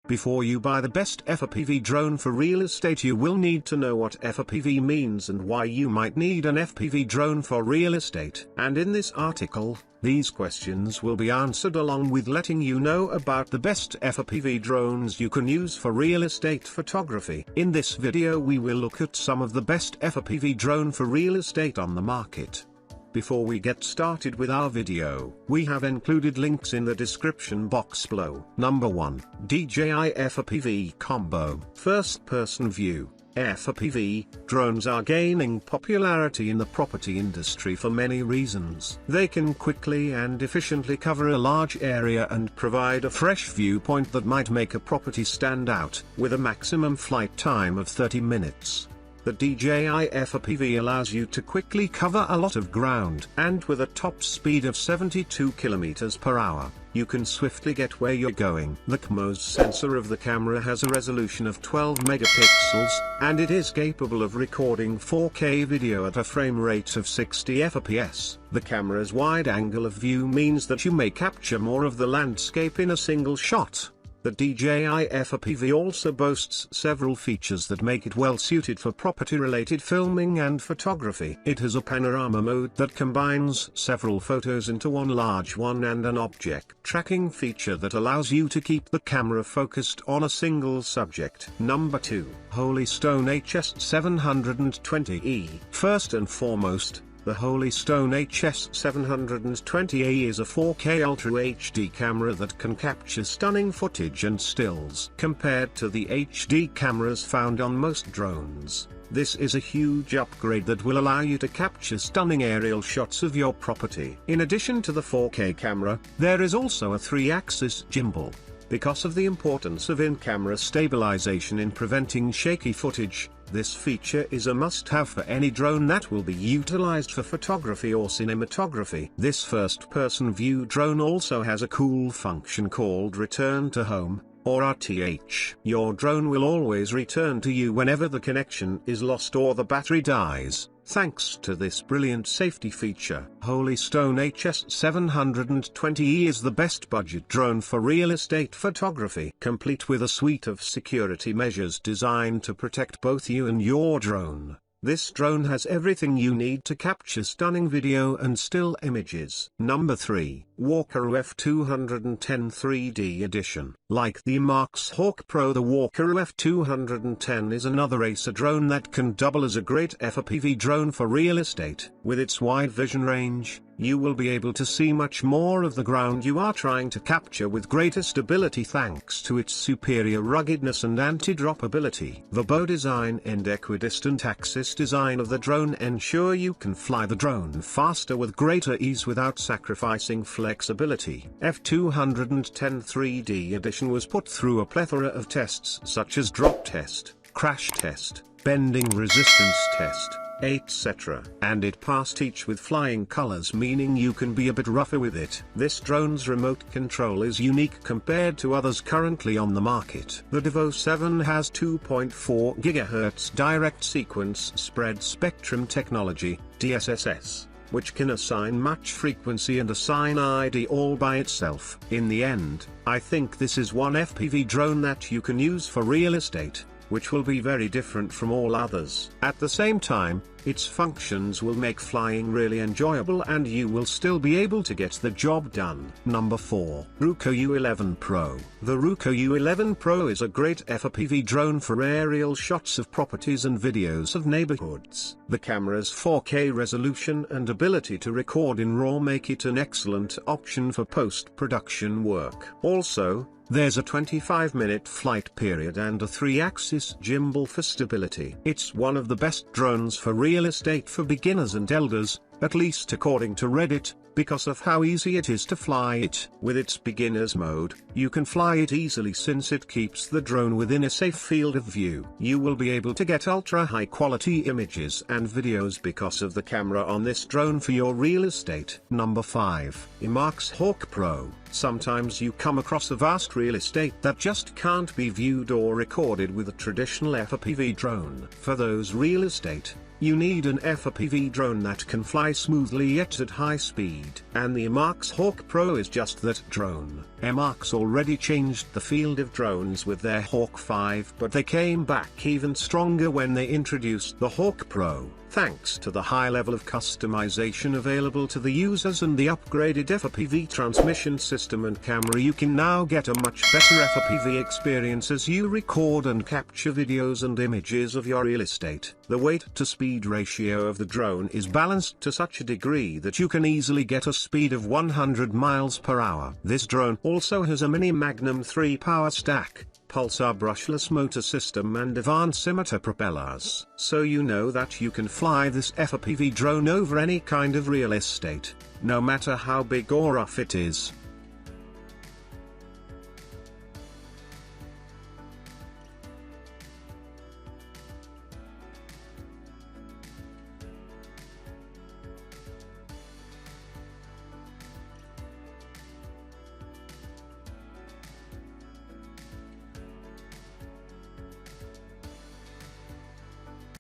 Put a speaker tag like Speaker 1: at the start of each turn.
Speaker 1: Before you buy the best FPV drone for real estate, you will need to know what FPV means and why you might need an FPV drone for real estate. And in this article, these questions will be answered along with letting you know about the best FPV drones you can use for real estate photography. In this video we will look at some of the best FPV drone for real estate on the market. Before we get started with our video, we have included links in the description box below. Number 1. DJI FPV Combo. First person view. FPV drones are gaining popularity in the property industry for many reasons. They can quickly and efficiently cover a large area and provide a fresh viewpoint that might make a property stand out, with a maximum flight time of 30 minutes. The DJI FPV allows you to quickly cover a lot of ground, and with a top speed of 72 km per hour, you can swiftly get where you're going. The CMOS sensor of the camera has a resolution of 12 megapixels, and it is capable of recording 4K video at a frame rate of 60 FPS. The camera's wide angle of view means that you may capture more of the landscape in a single shot. The DJI FPV also boasts several features that make it well suited for property-related filming and photography. It has a panorama mode that combines several photos into one large one, and an object tracking feature that allows you to keep the camera focused on a single subject. Number 2. Holystone HS720E. First and foremost, the Holystone HS720E is a 4K Ultra HD camera that can capture stunning footage and stills. Compared to the HD cameras found on most drones, this is a huge upgrade that will allow you to capture stunning aerial shots of your property. In addition to the 4K camera, there is also a 3-axis gimbal. Because of the importance of in-camera stabilization in preventing shaky footage, this feature is a must-have for any drone that will be utilized for photography or cinematography. This first-person view drone also has a cool function called Return to Home, or RTH. Your drone will always return to you whenever the connection is lost or the battery dies, thanks to this brilliant safety feature. Holystone HS720E is the best budget drone for real estate photography, complete with a suite of security measures designed to protect both you and your drone. This drone has everything you need to capture stunning video and still images. Number 3. Walkera F210 3D Edition. Like the EMAX Hawk Pro, the Walkera F210 is another racer drone that can double as a great FPV drone for real estate. With its wide vision range, you will be able to see much more of the ground you are trying to capture with greater stability thanks to its superior ruggedness and anti-drop ability. The bow design and equidistant axis design of the drone ensure you can fly the drone faster with greater ease without sacrificing flexibility. F210 3D Edition was put through a plethora of tests such as drop test, crash test, bending resistance test, etc. And it passed each with flying colors, meaning you can be a bit rougher with it. This drone's remote control is unique compared to others currently on the market. The Devo 7 has 2.4 GHz direct sequence spread spectrum technology, DSSS, which can assign match frequency and assign ID all by itself. In the end, I think this is one FPV drone that you can use for real estate, which will be very different from all others. At the same time, its functions will make flying really enjoyable and you will still be able to get the job done. Number 4. Ruko U11 Pro. The Ruko U11 Pro is a great FPV drone for aerial shots of properties and videos of neighborhoods. The camera's 4K resolution and ability to record in RAW make it an excellent option for post-production work. Also, there's a 25-minute flight period and a 3-axis gimbal for stability. It's one of the best drones for real estate for beginners and elders, at least according to Reddit, because of how easy it is to fly it. With its beginner's mode, you can fly it easily since it keeps the drone within a safe field of view. You will be able to get ultra high quality images and videos because of the camera on this drone for your real estate. Number 5. EMAX Hawk Pro. Sometimes you come across a vast real estate that just can't be viewed or recorded with a traditional FPV drone. For those real estate You need an FPV drone that can fly smoothly yet at high speed. And the EMAX Hawk Pro is just that drone. EMAX already changed the field of drones with their Hawk 5, but they came back even stronger when they introduced the Hawk Pro. Thanks to the high level of customization available to the users and the upgraded FPV transmission system and camera, you can now get a much better FPV experience as you record and capture videos and images of your real estate. The weight to speed ratio of the drone is balanced to such a degree that you can easily get a speed of 100 miles per hour. This drone also has a mini Magnum 3 power stack, pulsar brushless motor system and advanced scimitar propellers. So you know that you can fly this FPV drone over any kind of real estate, no matter how big or rough it is.